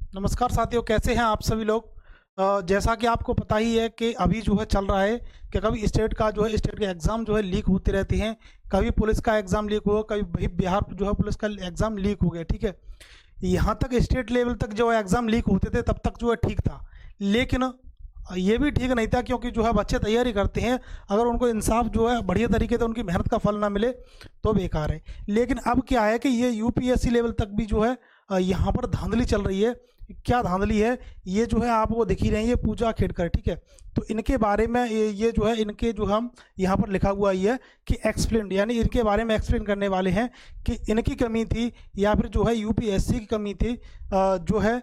नमस्कार साथियों, कैसे हैं आप सभी लोग। जैसा कि आपको पता ही है कि अभी जो है चल रहा है कि कभी स्टेट का जो है स्टेट के एग्ज़ाम जो है लीक होते रहते हैं। कभी पुलिस का एग्ज़ाम लीक हुआ, कभी बिहार जो है पुलिस का एग्ज़ाम लीक हो गया। ठीक है, यहाँ तक स्टेट लेवल तक जो एग्ज़ाम लीक होते थे तब तक जो है ठीक था, लेकिन ये भी ठीक नहीं था क्योंकि जो है बच्चे तैयारी करते हैं, अगर उनको इंसाफ जो है बढ़िया तरीके से उनकी मेहनत का फल ना मिले तो बेकार है। लेकिन अब क्या है कि ये यूपीएससी लेवल तक भी जो है यहाँ पर धांधली चल रही है। क्या धांधली है, ये जो है आपको दिख ही रहे हैं, ये पूजा खेड़कर। ठीक है, तो इनके बारे में ये जो है इनके जो हम यहाँ पर लिखा हुआ ये है कि एक्सप्लेन, यानी इनके बारे में एक्सप्लेन करने वाले हैं कि इनकी कमी थी या फिर जो है यूपीएससी की कमी थी, जो है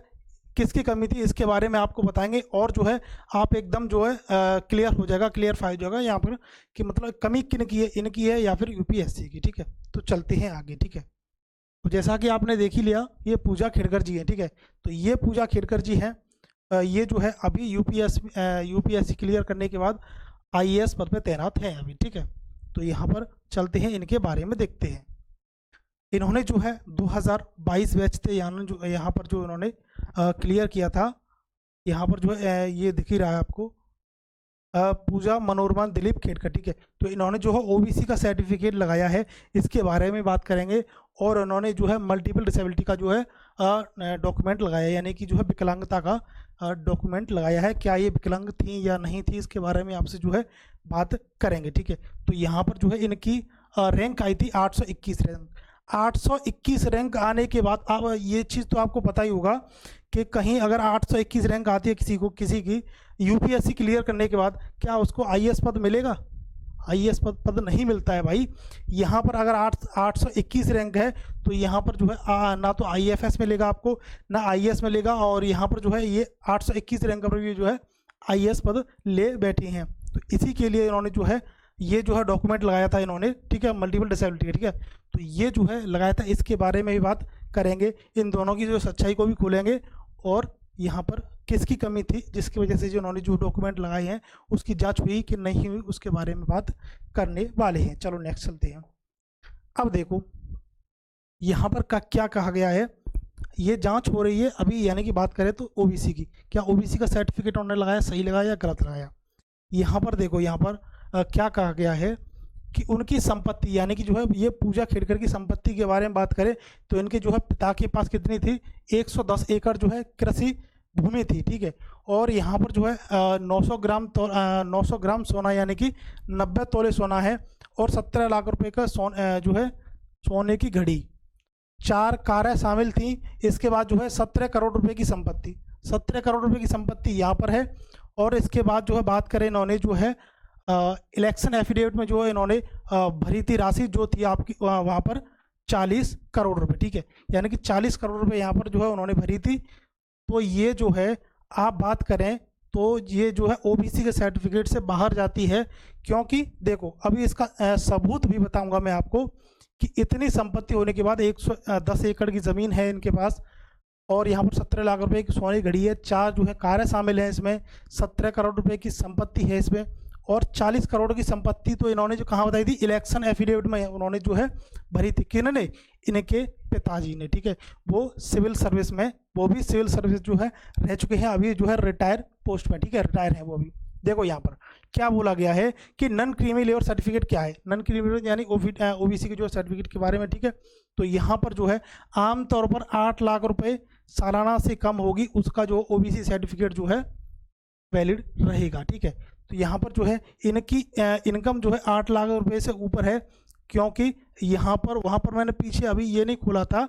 किसकी कमी थी, इसके बारे में आपको बताएंगे। और जो है आप एकदम जो है क्लियर हो जाएगा, क्लियरफाई हो जाएगा यहाँ पर कि मतलब कमी किन की है, इनकी है या फिर यूपीएससी की। ठीक है, तो चलते हैं आगे। ठीक है, तो जैसा कि आपने देख ही लिया, ये पूजा खेड़कर जी हैं। ठीक है, तो ये पूजा खेड़कर जी हैं। ये जो है अभी यूपीएससी क्लियर करने के बाद आईएएस पद पे तैनात हैं अभी। ठीक है, तो यहाँ पर चलते हैं, इनके बारे में देखते हैं। इन्होंने जो है 2022 बैच थे, यानी जो यहाँ पर जो इन्होंने क्लियर किया था, यहाँ पर जो है ये दिख ही रहा है आपको, पूजा मनोरमा दिलीप खेड़कर। ठीक है, तो इन्होंने जो है ओबीसी का सर्टिफिकेट लगाया है, इसके बारे में बात करेंगे। और इन्होंने जो है मल्टीपल डिसेबिलिटी का जो है डॉक्यूमेंट लगाया है, यानी कि जो है विकलांगता का डॉक्यूमेंट लगाया है। क्या ये विकलांग थी या नहीं थी, इसके बारे में आपसे जो है बात करेंगे। ठीक है, तो यहाँ पर जो है इनकी रैंक आई थी 821 रैंक। 821 रैंक आने के बाद, अब ये चीज़ तो आपको पता ही होगा कि कहीं अगर 821 रैंक आती है किसी की यूपीएससी क्लियर करने के बाद, क्या उसको आईएएस पद मिलेगा? आईएएस पद नहीं मिलता है भाई। यहाँ पर अगर 821 रैंक है तो यहाँ पर जो है ना तो आईएफएस मिलेगा आपको, ना आईएएस मिलेगा। और यहाँ पर जो है ये 821 रैंक पर भी जो है आईएएस पद ले बैठी हैं। तो इसी के लिए इन्होंने जो है ये जो है डॉक्यूमेंट लगाया था इन्होंने। ठीक है, मल्टीपल डिसेबिलिटी। ठीक है, तो ये जो है लगाया था, इसके बारे में भी बात करेंगे। इन दोनों की जो सच्चाई को भी खोलेंगे और यहाँ पर किसकी कमी थी जिसकी वजह से जो उन्होंने जो डॉक्यूमेंट लगाए हैं उसकी जांच हुई कि नहीं हुई, उसके बारे में बात करने वाले हैं। चलो नेक्स्ट चलते हैं। अब देखो यहाँ पर क्या कहा गया है, ये जांच हो रही है अभी, यानी कि बात करें तो ओबीसी की। क्या ओबीसी का सर्टिफिकेट उन्होंने लगाया, सही लगाया या गलत लगाया? यहाँ पर देखो, यहाँ पर क्या कहा गया है कि उनकी संपत्ति, यानी कि जो है ये पूजा खेड़कर की संपत्ति के बारे में बात करें तो इनके जो है पिता के पास कितनी थी, 110 एकड़ जो है कृषि भूमि थी। ठीक है, और यहाँ पर जो है 900 ग्राम सोना, यानी कि 90 तोले सोना है, और 17 लाख रुपए का जो है सोने की घड़ी। 4 कारें शामिल थी। इसके बाद जो है 17 करोड़ रुपए की संपत्ति, 17 करोड़ रुपए की संपत्ति यहाँ पर है। और इसके बाद जो है बात करें, इन्होंने जो है इलेक्शन एफिडेविट में जो है इन्होंने भरी थी राशि जो थी आपकी वहाँ पर 40 करोड़ रुपए। ठीक है, यानी कि 40 करोड़ रुपए यहाँ पर जो है उन्होंने भरी थी। तो ये जो है आप बात करें तो ये जो है ओबीसी के सर्टिफिकेट से बाहर जाती है, क्योंकि देखो अभी इसका सबूत भी बताऊंगा मैं आपको कि इतनी संपत्ति होने के बाद 110 एकड़ की ज़मीन है इनके पास, और यहाँ पर 17 लाख रुपए की सोने की घड़ी है, 4 जो है कारें शामिल हैं इसमें, 17 करोड़ रुपए की संपत्ति है इसमें, और 40 करोड़ की संपत्ति तो इन्होंने जो कहाँ बताई थी, इलेक्शन एफिडेविट में उन्होंने जो है भरी थी। किन्होंने? इनके पिताजी ने। ठीक है, वो सिविल सर्विस में, वो भी सिविल सर्विस जो है रह चुके हैं, अभी जो है रिटायर पोस्ट में। ठीक है, रिटायर है वो अभी। देखो यहाँ पर क्या बोला गया है कि नॉन क्रीमी लेयर सर्टिफिकेट क्या है, नॉन क्रीमी लेयर यानी ओबीसी के जो सर्टिफिकेट के बारे में। ठीक है, तो यहाँ पर जो है आमतौर पर 8 लाख रुपए सालाना से कम होगी उसका जो ओबीसी सर्टिफिकेट जो है वैलिड रहेगा। ठीक है, तो यहाँ पर जो है इनकी इनकम जो है 8 लाख रुपए से ऊपर है, क्योंकि यहाँ पर वहाँ पर मैंने पीछे अभी ये नहीं खोला था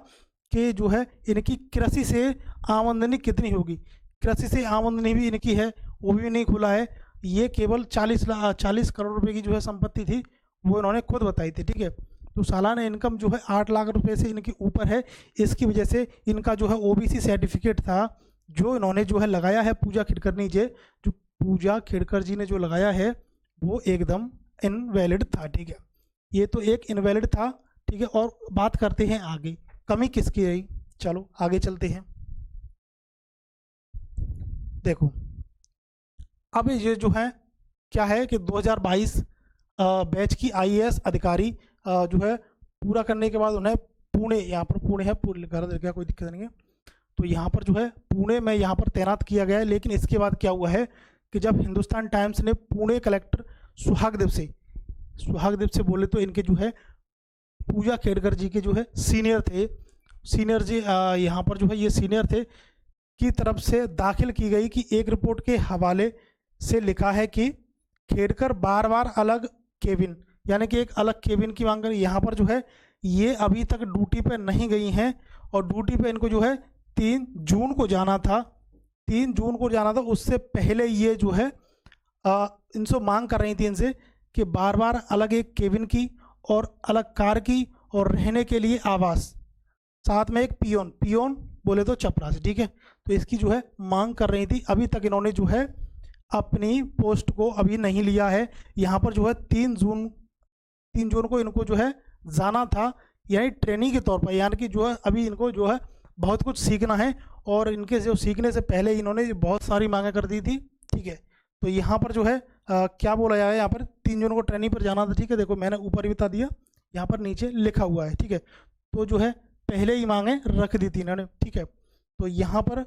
कि जो है इनकी कृषि से आमदनी कितनी होगी। कृषि से आमदनी भी इनकी है, वो भी नहीं खुला है। ये केवल 40 करोड़ रुपए की जो है संपत्ति थी, वो इन्होंने खुद बताई थी। ठीक है, तो सालाना इनकम जो है 8 लाख रुपए से इनकी ऊपर है। इसकी वजह से इनका जो है ओबीसी सर्टिफिकेट था जो इन्होंने जो है लगाया है पूजा खेड़कर जी, जो पूजा खेड़कर जी ने जो लगाया है वो एकदम इनवैलिड था। ठीक है, ये तो एक इनवैलिड था। ठीक है, और बात करते हैं आगे, कमी किसकी रही। चलो आगे चलते हैं। देखो अब ये जो है क्या है कि 2022 बैच की आईएएस अधिकारी जो है पूरा करने के बाद उन्हें पुणे, यहाँ पर पुणे है, पूरे घर क्या कोई दिक्कत नहीं है, तो यहाँ पर जो है पुणे में यहाँ पर तैनात किया गया है। लेकिन इसके बाद क्या हुआ है कि जब हिंदुस्तान टाइम्स ने पुणे कलेक्टर सुहागदेव से बोले तो इनके जो है पूजा खेड़कर जी के जो है सीनियर जी यहाँ पर जो है ये सीनियर थे की तरफ से दाखिल की गई कि एक रिपोर्ट के हवाले से लिखा है कि खेड़कर बार बार अलग केबिन यानी कि एक अलग केबिन की मांग करी। यहाँ पर जो है ये अभी तक ड्यूटी पे नहीं गई हैं और ड्यूटी पे इनको जो है 3 जून को जाना था। 3 जून को जाना था, उससे पहले ये जो है इनसे मांग कर रही थी इनसे कि बार बार अलग एक केबिन की और अलग कार की और रहने के लिए आवास, साथ में एक पियोन बोले तो चपरासी, ठीक है। तो इसकी जो है मांग कर रही थी। अभी तक इन्होंने जो है अपनी पोस्ट को अभी नहीं लिया है। यहाँ पर जो है 3 जून को इनको जो है जाना था, यानी ट्रेनिंग के तौर पर, यानी कि जो है अभी इनको जो है बहुत कुछ सीखना है और इनके जो सीखने से पहले इन्होंने बहुत सारी मांगें कर दी थी, ठीक है। तो यहाँ पर जो है क्या बोला जाए, यहाँ पर 3 जून को ट्रेनिंग पर जाना था, ठीक है। देखो मैंने ऊपर भी बता दिया, यहाँ पर नीचे लिखा हुआ है, ठीक है। तो जो है पहले ही मांगें रख दी थी इन्होंने, ठीक है। तो यहाँ पर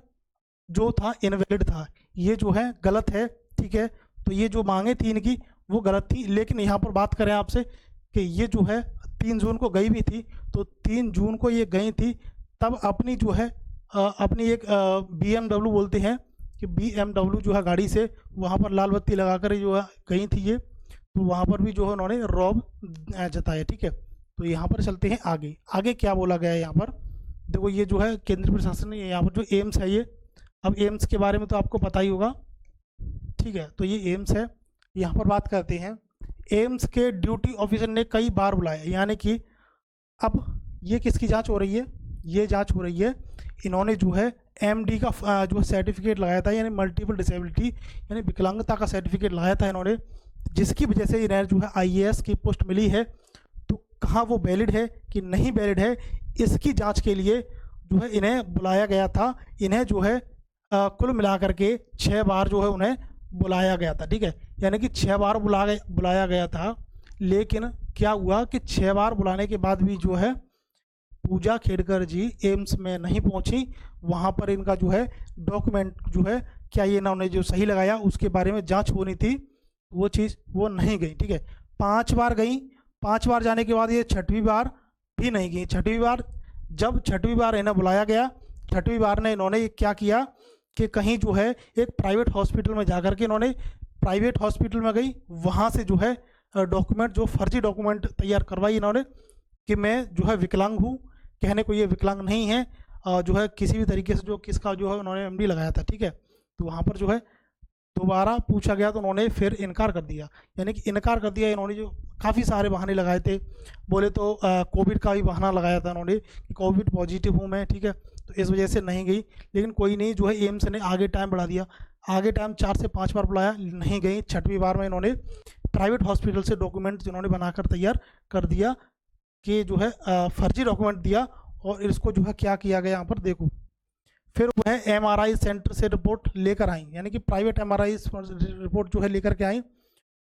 जो था इनवैलिड था, ये जो है गलत है, ठीक है। तो ये जो मांगे थी इनकी वो गलत थी। लेकिन यहाँ पर बात करें आपसे कि ये जो है 3 जून को गई भी थी, तो 3 जून को ये गई थी तब अपनी जो है अपनी एक BMW बोलते हैं कि BMW जो है गाड़ी से वहाँ पर लाल बत्ती लगाकर जो है गई थी ये, तो वहाँ पर भी जो है उन्होंने रौब जताया, ठीक है। तो यहाँ पर चलते हैं आगे क्या बोला गया है। यहाँ पर देखो ये जो है केंद्रीय प्रशासन ने यहाँ पर जो एम्स है ये, अब एम्स के बारे में तो आपको पता ही होगा, ठीक है। तो ये एम्स है, यहाँ पर बात करते हैं। एम्स के ड्यूटी ऑफिसर ने कई बार बुलाया, यानी कि अब ये किसकी जांच हो रही है, ये जांच हो रही है, इन्होंने जो है MD का जो सर्टिफिकेट लगाया था, यानी मल्टीपल डिसेबिलिटी यानी विकलांगता का सर्टिफिकेट लगाया था इन्होंने, जिसकी वजह से इन्हें जो है IAS की पोस्ट मिली है। तो कहाँ वो वैलिड है कि नहीं वैलिड है, इसकी जांच के लिए जो है इन्हें बुलाया गया था। इन्हें जो है कुल मिलाकर के 6 बार जो है उन्हें बुलाया गया था, ठीक है। यानी कि 6 बार बुलाया गया था। लेकिन क्या हुआ कि 6 बार बुलाने के बाद भी जो है पूजा खेड़कर जी एम्स में नहीं पहुंची। वहां पर इनका जो है डॉक्यूमेंट जो है क्या ये इन्होंने जो सही लगाया उसके बारे में जांच होनी थी, वो चीज़ वो नहीं गई, ठीक है। 5 बार गई, 5 बार जाने के बाद ये 6वीं बार भी नहीं गई। 6वीं बार जब 6वीं बार इन्हें बुलाया गया, 6वीं बार ने इन्होंने क्या किया कि कहीं जो है एक प्राइवेट हॉस्पिटल में जाकर के इन्होंने प्राइवेट हॉस्पिटल में गई, वहाँ से जो है डॉक्यूमेंट जो फर्जी डॉक्यूमेंट तैयार करवाई इन्होंने कि मैं जो है विकलांग हूँ, कहने को ये विकलांग नहीं है, जो है किसी भी तरीके से जो किसका जो है उन्होंने MD लगाया था, ठीक है। तो वहाँ पर जो है दोबारा पूछा गया तो उन्होंने फिर इनकार कर दिया, यानी कि इनकार कर दिया इन्होंने। जो काफ़ी सारे बहाने लगाए थे, बोले तो कोविड का भी बहाना लगाया था उन्होंने कि कोविड पॉजिटिव हूँ मैं, ठीक है। तो इस वजह से नहीं गई। लेकिन कोई नहीं, जो है एम्स ने आगे टाइम बढ़ा दिया, आगे टाइम 4 से 5 बार बुलाया, नहीं गई। 6वीं बार में इन्होंने प्राइवेट हॉस्पिटल से डॉक्यूमेंट जिन्होंने बनाकर तैयार कर दिया कि जो है फर्जी डॉक्यूमेंट दिया, और इसको जो है क्या किया गया यहाँ पर देखो। फिर वो है MRI सेंटर से रिपोर्ट लेकर आई, यानी कि प्राइवेट MRI रिपोर्ट जो है लेकर के आई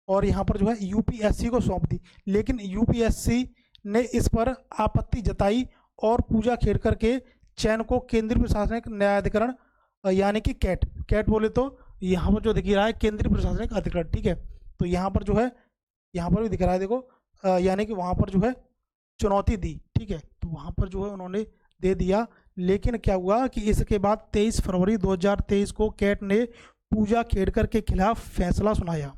और यहाँ पर जो है UPSC को सौंप दी। लेकिन UPSC ने इस पर आपत्ति जताई और पूजा खेड़कर के चयन को केंद्रीय प्रशासनिक न्यायाधिकरण यानी कि कैट बोले तो यहाँ पर जो दिख रहा है केंद्रीय प्रशासनिक अधिकरण, ठीक है। तो यहाँ पर जो है यहाँ पर भी दिख रहा है देखो, यानी कि वहाँ पर जो है चुनौती दी, ठीक है। तो वहाँ पर जो है उन्होंने दे दिया। लेकिन क्या हुआ कि इसके बाद 23 फरवरी 2023 को कैट ने पूजा खेड़कर के खिलाफ फैसला सुनाया।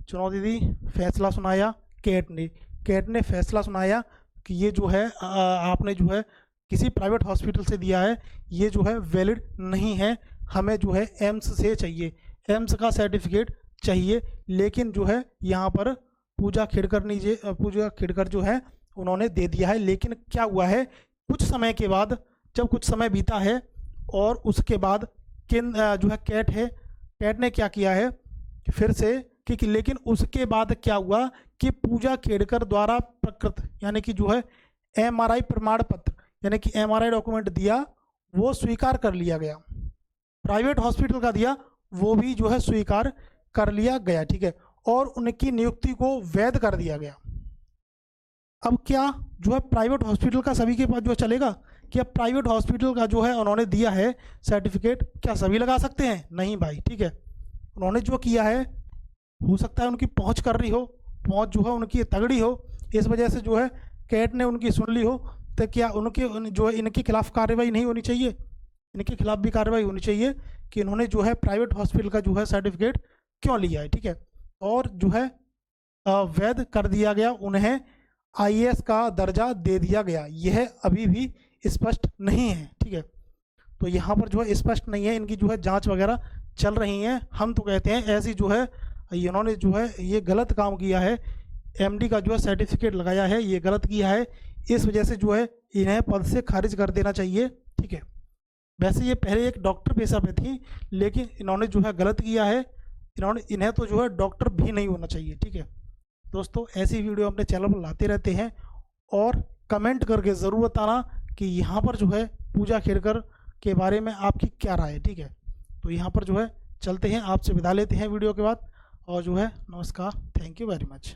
चुनौती दी, फैसला सुनाया कैट ने फैसला सुनाया कि ये जो है आपने जो है किसी प्राइवेट हॉस्पिटल से दिया है, ये जो है वैलिड नहीं है, हमें जो है एम्स से चाहिए, एम्स का सर्टिफिकेट चाहिए। लेकिन जो है यहाँ पर पूजा खेड़कर जो है उन्होंने दे दिया है। लेकिन क्या हुआ है, कुछ समय के बाद, जब कुछ समय बीता है और उसके बाद जो है कैट ने क्या किया है फिर से कि लेकिन उसके बाद क्या हुआ कि पूजा खेड़कर द्वारा प्रकृत यानी कि जो है MRI प्रमाण पत्र यानी कि MRI डॉक्यूमेंट दिया, वो स्वीकार कर लिया गया। प्राइवेट हॉस्पिटल का दिया, वो भी जो है स्वीकार कर लिया गया, ठीक है। और उनकी नियुक्ति को वैध कर दिया गया। अब क्या जो है प्राइवेट हॉस्पिटल का सभी के पास जो चलेगा, कि अब प्राइवेट हॉस्पिटल का जो है उन्होंने दिया है सर्टिफिकेट, क्या सभी लगा सकते हैं? नहीं भाई, ठीक है। उन्होंने जो किया है, हो सकता है उनकी पहुंच कर रही हो, पहुंच जो है उनकी तगड़ी हो, इस वजह से जो है कैट ने उनकी सुन ली हो, तो क्या जो है इनके खिलाफ कार्रवाई नहीं होनी चाहिए? इनके खिलाफ भी कार्रवाई होनी चाहिए कि इन्होंने जो है प्राइवेट हॉस्पिटल का जो है सर्टिफिकेट क्यों लिया है, ठीक है। और जो है वैध कर दिया गया, उन्हें आईएएस का दर्जा दे दिया गया, यह अभी भी स्पष्ट नहीं है, ठीक है। तो यहाँ पर जो है स्पष्ट नहीं है, इनकी जो है जांच वगैरह चल रही हैं। हम तो कहते हैं ऐसी जो है इन्होंने जो है ये गलत काम किया है, एमडी का जो है सर्टिफिकेट लगाया है, ये गलत किया है, इस वजह से जो है इन्हें पद से खारिज कर देना चाहिए, ठीक है। वैसे ये पहले एक डॉक्टर पेशा पे थी, लेकिन इन्होंने जो है गलत किया है, इन्हें तो जो है डॉक्टर भी नहीं होना चाहिए, ठीक है। दोस्तों, ऐसी वीडियो अपने चैनल पर लाते रहते हैं, और कमेंट करके ज़रूर बताना कि यहाँ पर जो है पूजा खेड़कर के बारे में आपकी क्या राय है, ठीक है। तो यहाँ पर जो है चलते हैं, आपसे विदा लेते हैं वीडियो के बाद, और जो है नमस्कार, थैंक यू वेरी मच।